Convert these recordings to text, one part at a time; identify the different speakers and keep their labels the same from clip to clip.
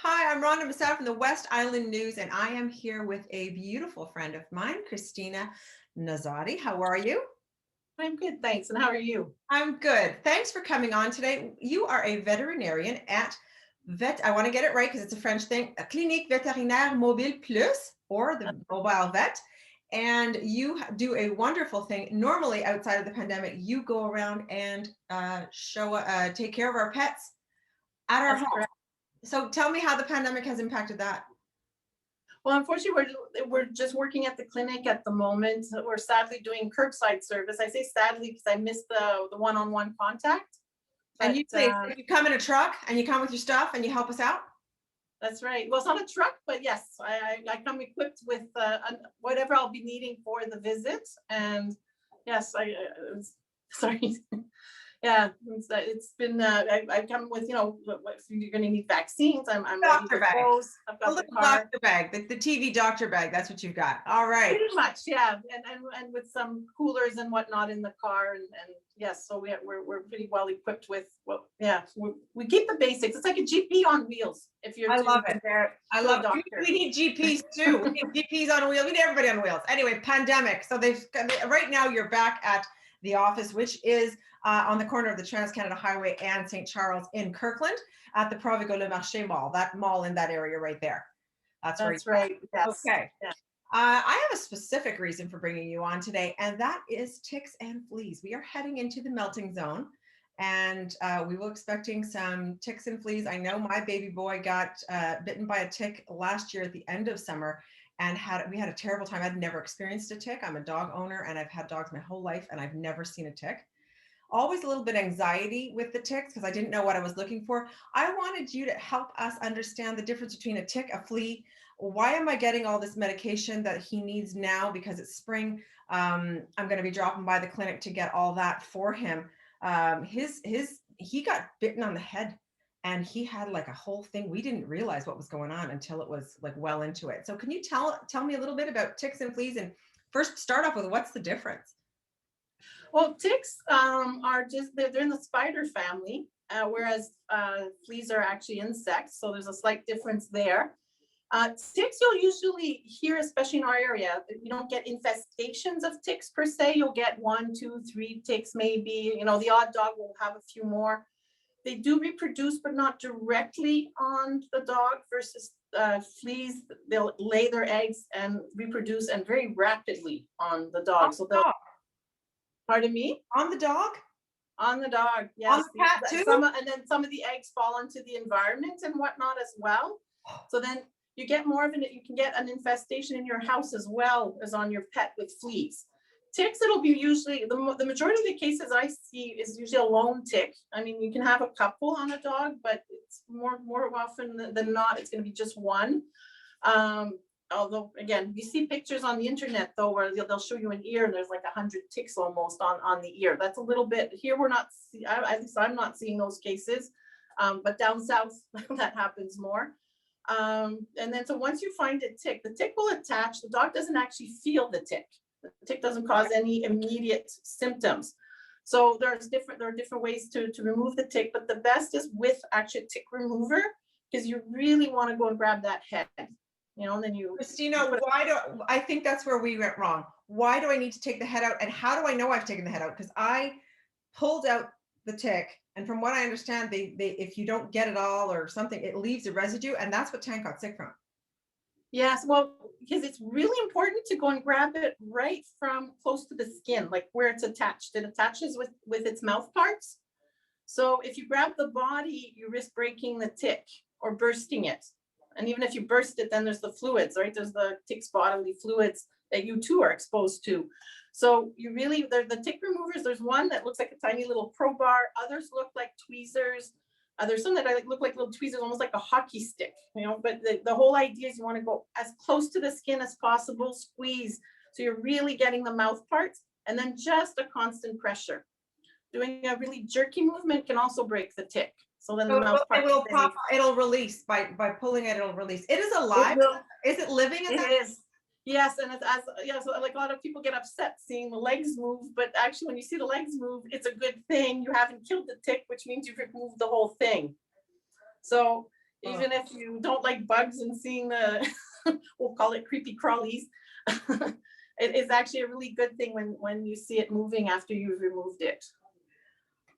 Speaker 1: Hi, I'm Rhonda Masad from the West Island News, and I am here with a beautiful friend of mine, Christina Nazadi. How are you?
Speaker 2: I'm good, thanks. And how are you?
Speaker 1: I'm good. Thanks for coming on today. You are a veterinarian at I want to get it right because it's a French thing, Clinique Vétérinaire Mobile Plus, or the mobile vet. And you do a wonderful thing. Normally, outside of the pandemic, you go around and take care of our pets at our
Speaker 2: That's
Speaker 1: home.
Speaker 2: correct.
Speaker 1: So tell me how the pandemic has impacted that.
Speaker 2: Well, unfortunately, we're just working at the clinic at the moment. So we're sadly doing curbside service. I say sadly because I missed the one-on-one contact.
Speaker 1: And
Speaker 2: But
Speaker 1: you come in a truck and you come with your stuff and you help us out?
Speaker 2: that's right. Well, it's not a truck, but yes, I come equipped with whatever I'll be needing for the visit. And yes, sorry. Yeah, it's been. I come with if you're going to need vaccines. I'm ready
Speaker 1: Doctor
Speaker 2: with
Speaker 1: bag.
Speaker 2: those. I've
Speaker 1: A
Speaker 2: got the
Speaker 1: little
Speaker 2: car.
Speaker 1: doctor bag, the TV doctor bag. That's what you've got. All right.
Speaker 2: Pretty much, yeah, and with some coolers and whatnot in the car, and yes, so we're pretty well equipped with yeah, we keep the basics. It's like a GP on wheels if you're
Speaker 1: I
Speaker 2: to
Speaker 1: love it.
Speaker 2: compare it
Speaker 1: I
Speaker 2: to a
Speaker 1: love it.
Speaker 2: doctor.
Speaker 1: We need GPs too. We need GPs on wheels. We need everybody on wheels. Anyway, pandemic. So right now you're back at the office, which is on the corner of the Trans-Canada Highway and St. Charles in Kirkland at the Provigo Le Marché Mall, that mall in that area right there. That's where
Speaker 2: That's
Speaker 1: you're
Speaker 2: right.
Speaker 1: at.
Speaker 2: Yes.
Speaker 1: Okay.
Speaker 2: Yeah.
Speaker 1: I have a specific reason for bringing you on today, and that is ticks and fleas. We are heading into the melting zone, and we were expecting some ticks and fleas. I know my baby boy got bitten by a tick last year at the end of summer, and we had a terrible time. I'd never experienced a tick. I'm a dog owner, and I've had dogs my whole life, and I've never seen a tick. Always a little bit anxiety with the ticks because I didn't know what I was looking for. I wanted you to help us understand the difference between a tick, a flea. Why am I getting all this medication that he needs now because it's spring? I'm going to be dropping by the clinic to get all that for him. He got bitten on the head and he had like a whole thing. We didn't realize what was going on until it was like well into it. So can you tell me a little bit about ticks and fleas, and first start off with what's the difference?
Speaker 2: Well, ticks are just they're in the spider family, whereas fleas are actually insects. So there's a slight difference there. Ticks you'll usually hear, especially in our area. You don't get infestations of ticks per se. You'll get one, two, three ticks, maybe. The odd dog will have a few more. They do reproduce, but not directly on the dog versus fleas. They'll lay their eggs and reproduce and very rapidly on the
Speaker 1: On
Speaker 2: dog. So
Speaker 1: the
Speaker 2: they'll,
Speaker 1: dog.
Speaker 2: pardon me?
Speaker 1: On the dog?
Speaker 2: On the dog,
Speaker 1: On
Speaker 2: yes.
Speaker 1: the cat too?
Speaker 2: And then some of the eggs fall into the environment and whatnot as well. So then you get more of it. You can get an infestation in your house as well as on your pet with fleas. Ticks, it'll be usually the majority of the cases I see is usually a lone tick. I mean, you can have a couple on a dog, but it's more often than not, it's going to be just one. Although again, you see pictures on the internet though where they'll show you an ear and there's like 100 ticks almost on the ear. That's a little bit here. We're not at least I'm not seeing those cases, but down south that happens more. And then so once you find a tick, the tick will attach. The dog doesn't actually feel the tick. The tick doesn't cause any immediate symptoms. So there are different ways to remove the tick, but the best is with actually a tick remover, because you really want to go and grab that head. And then
Speaker 1: Christina, I think that's where we went wrong. Why do I need to take the head out? And how do I know I've taken the head out? Because I pulled out the tick. And from what I understand, they if you don't get it all or something, it leaves a residue. And that's what Tank got sick from.
Speaker 2: Yes, well, because it's really important to go and grab it right from close to the skin, like where it's attached. It attaches with its mouth parts. So if you grab the body, you risk breaking the tick or bursting it. And even if you burst it, then there's the fluids, right? There's the tick's bodily fluids that you too are exposed to. So the tick removers, there's one that looks like a tiny little crowbar. Others look like tweezers. There's some that look like little tweezers, almost like a hockey stick, but the whole idea is you want to go as close to the skin as possible, squeeze. So you're really getting the mouth parts, and then just a constant pressure. Doing a really jerky movement can also break the tick. So then
Speaker 1: So
Speaker 2: the mouth part
Speaker 1: will pop, it'll release by pulling it, it'll release. It is alive. Is it living in
Speaker 2: it
Speaker 1: that?
Speaker 2: is. Yes, and so like a lot of people get upset seeing the legs move, but actually when you see the legs move, it's a good thing. You haven't killed the tick, which means you've removed the whole thing. So
Speaker 1: Oh.
Speaker 2: Even if you don't like bugs and seeing the, we'll call it creepy crawlies, it is actually a really good thing when you see it moving after you've removed it.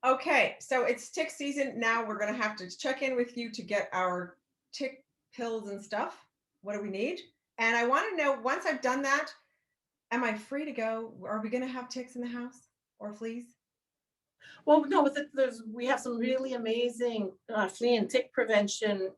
Speaker 1: Okay, so it's tick season now. We're gonna have to check in with you to get our tick pills and stuff. What do we need? And I want to know, once I've done that, am I free to go? Are we gonna have ticks in the house or fleas?
Speaker 2: Well, no, with it, we have some really amazing flea and tick prevention,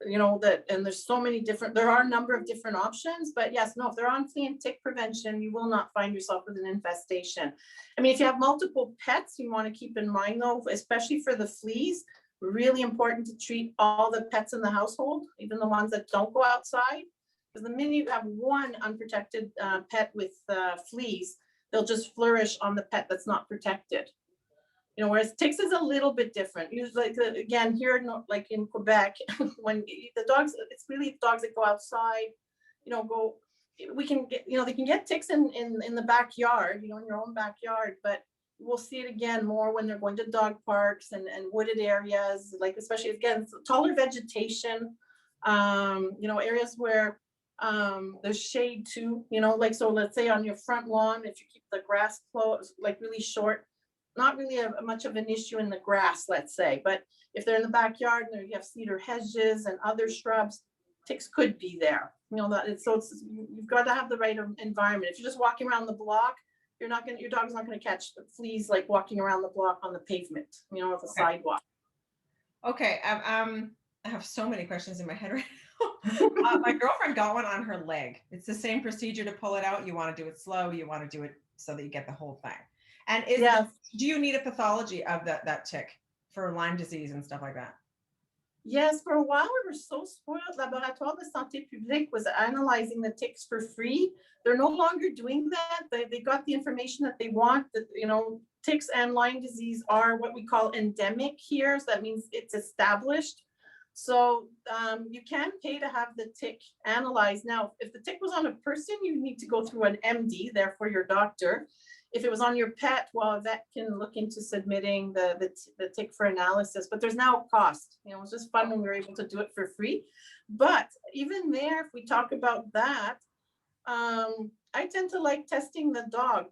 Speaker 2: that, and there's so many different, there are a number of different options, but yes, no, if they're on flea and tick prevention, you will not find yourself with an infestation. I mean, if you have multiple pets, you want to keep in mind though, especially for the fleas, really important to treat all the pets in the household, even the ones that don't go outside. Because the minute you have one unprotected pet with fleas, they'll just flourish on the pet that's not protected. Whereas ticks is a little bit different. Usually, like, again, here, like in Quebec, when the dogs, it's really dogs that go outside, go, we can get, they can get ticks in the backyard, in your own backyard, but we'll see it again more when they're going to dog parks and wooded areas, like especially again, taller vegetation, areas where there's shade too, like, so let's say on your front lawn, if you keep the grass close, like really short, not really much of an issue in the grass, let's say, but if they're in the backyard and you have cedar hedges and other shrubs, ticks could be there. You've got to have the right environment. If you're just walking around the block, your dog's not going to catch fleas like walking around the block on the pavement, with the sidewalk.
Speaker 1: Okay, I have so many questions in my head right now. My girlfriend got one on her leg. It's the same procedure to pull it out. You want to do it slow. You want to do it so that you get the whole thing. And do you need a pathology of that tick for Lyme disease and stuff like that?
Speaker 2: Yes, for a while we were so spoiled. Laboratoire de Santé Publique was analyzing the ticks for free. They're no longer doing that. They got the information that they want. That ticks and Lyme disease are what we call endemic here. So that means it's established. So you can pay to have the tick analyzed. Now, if the tick was on a person, you need to go through an MD, therefore your doctor. If it was on your pet, well, a vet can look into submitting the tick for analysis, but there's now a cost. It was just fun when we were able to do it for free. But even there, if we talk about that, I tend to like testing the dog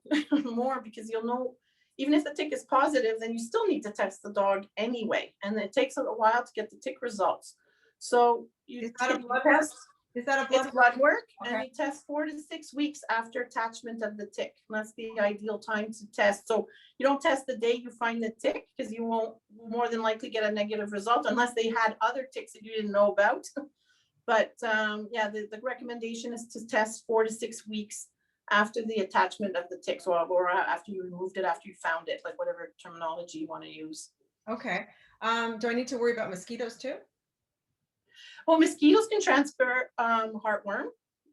Speaker 2: more, because you'll know, even if the tick is positive, then you still need to test the dog anyway. And it takes a while to get the tick results. So
Speaker 1: Is that a blood test? Is that a blood?
Speaker 2: It's blood work,
Speaker 1: okay.
Speaker 2: And you test 4 to 6 weeks after attachment of the tick. And that's the ideal time to test. So you don't test the day you find the tick, because you won't more than likely get a negative result unless they had other ticks that you didn't know about. But the recommendation is to test 4 to 6 weeks after the attachment of the tick, or after you removed it, after you found it, like whatever terminology you want to use.
Speaker 1: Okay. Do I need to worry about mosquitoes too?
Speaker 2: Well, mosquitoes can transfer heartworm.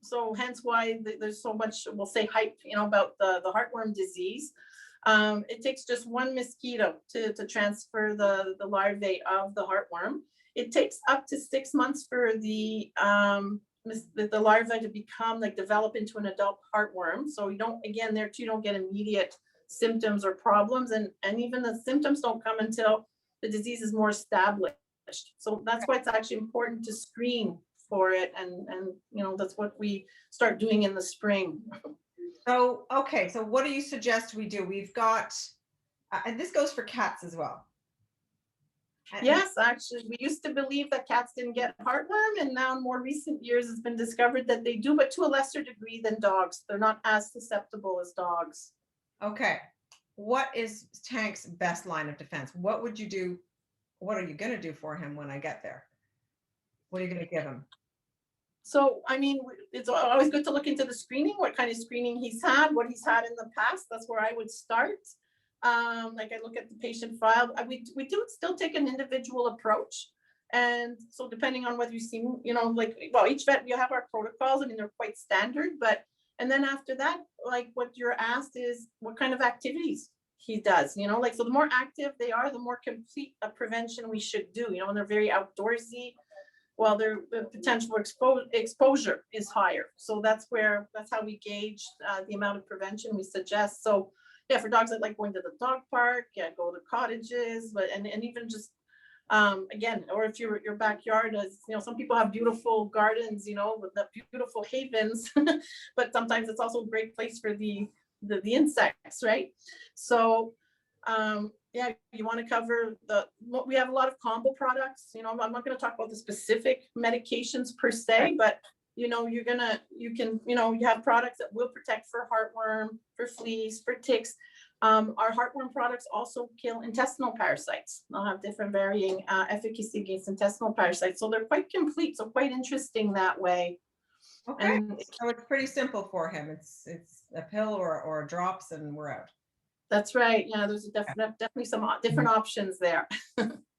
Speaker 2: So hence why there's so much, we'll say, hype, about the heartworm disease. It takes just one mosquito to transfer the larvae of the heartworm. It takes up to 6 months for the larvae to become, like, develop into an adult heartworm. So you don't get immediate symptoms or problems. And even the symptoms don't come until the disease is more established. So that's why it's actually important to screen for it. And that's what we start doing in the spring.
Speaker 1: So, okay. So what do you suggest we do? We've got, and this goes for cats as well.
Speaker 2: Yes, actually, we used to believe that cats didn't get heartworm, and now in more recent years it's been discovered that they do, but to a lesser degree than dogs. They're not as susceptible as dogs.
Speaker 1: Okay. What is Tank's best line of defense? What would you do? What are you going to do for him when I get there? What are you going to give him?
Speaker 2: So, I mean, it's always good to look into the screening, what kind of screening he's had, what he's had in the past. That's where I would start. Like, I look at the patient file. We do still take an individual approach. And so depending on whether you see, each vet, we have our protocols. I mean, they're quite standard, and then after that, like, what you're asked is what kind of activities he does, so the more active they are, the more complete a prevention we should do, and they're very outdoorsy. Well, the potential for exposure is higher. So that's how we gauge the amount of prevention we suggest. So yeah, for dogs that like going to the dog park, go to cottages, and even just Again, or if your backyard is, some people have beautiful gardens, with the beautiful havens, but sometimes it's also a great place for the insects, right? So, yeah, you want to cover we have a lot of combo products, I'm not going to talk about the specific medications per se, but you have products that will protect for heartworm, for fleas, for ticks. Our heartworm products also kill intestinal parasites. They'll have different varying efficacy against intestinal parasites. So they're quite complete, so quite interesting that way.
Speaker 1: Okay,
Speaker 2: And
Speaker 1: so it's pretty simple for him. It's a pill or drops and we're out.
Speaker 2: that's right. Yeah, there's definitely some different options there.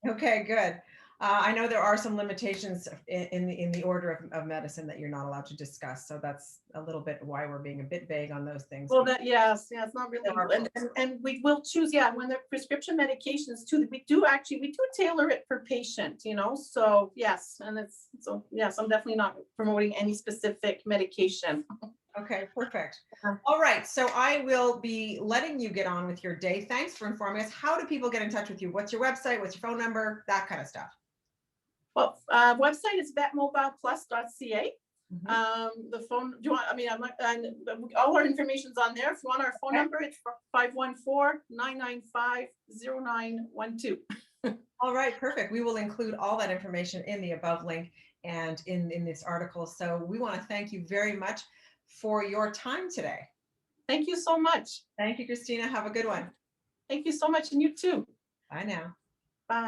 Speaker 1: Okay, good. I know there are some limitations in the order of medicine that you're not allowed to discuss. So that's a little bit why we're being a bit vague on those things.
Speaker 2: Well, yes, it's not really,
Speaker 1: There are
Speaker 2: and we will choose, when the prescription medications too, we do tailor it per patient, so yes, and yes, I'm definitely not promoting any specific medication.
Speaker 1: Okay, perfect. All right, so I will be letting you get on with your day. Thanks for informing us. How do people get in touch with you? What's your website? What's your phone number? That kind of stuff.
Speaker 2: Well, website is vetmobileplus.ca. The phone, do you want, all our information's on there. If you want our phone number, it's 514-995-0912.
Speaker 1: All right, perfect. We will include all that information in the above link and in this article. So we want to thank you very much for your time today.
Speaker 2: Thank you so much.
Speaker 1: Thank you, Christina. Have a good one.
Speaker 2: Thank you so much, and you too.
Speaker 1: Bye now.
Speaker 2: Bye.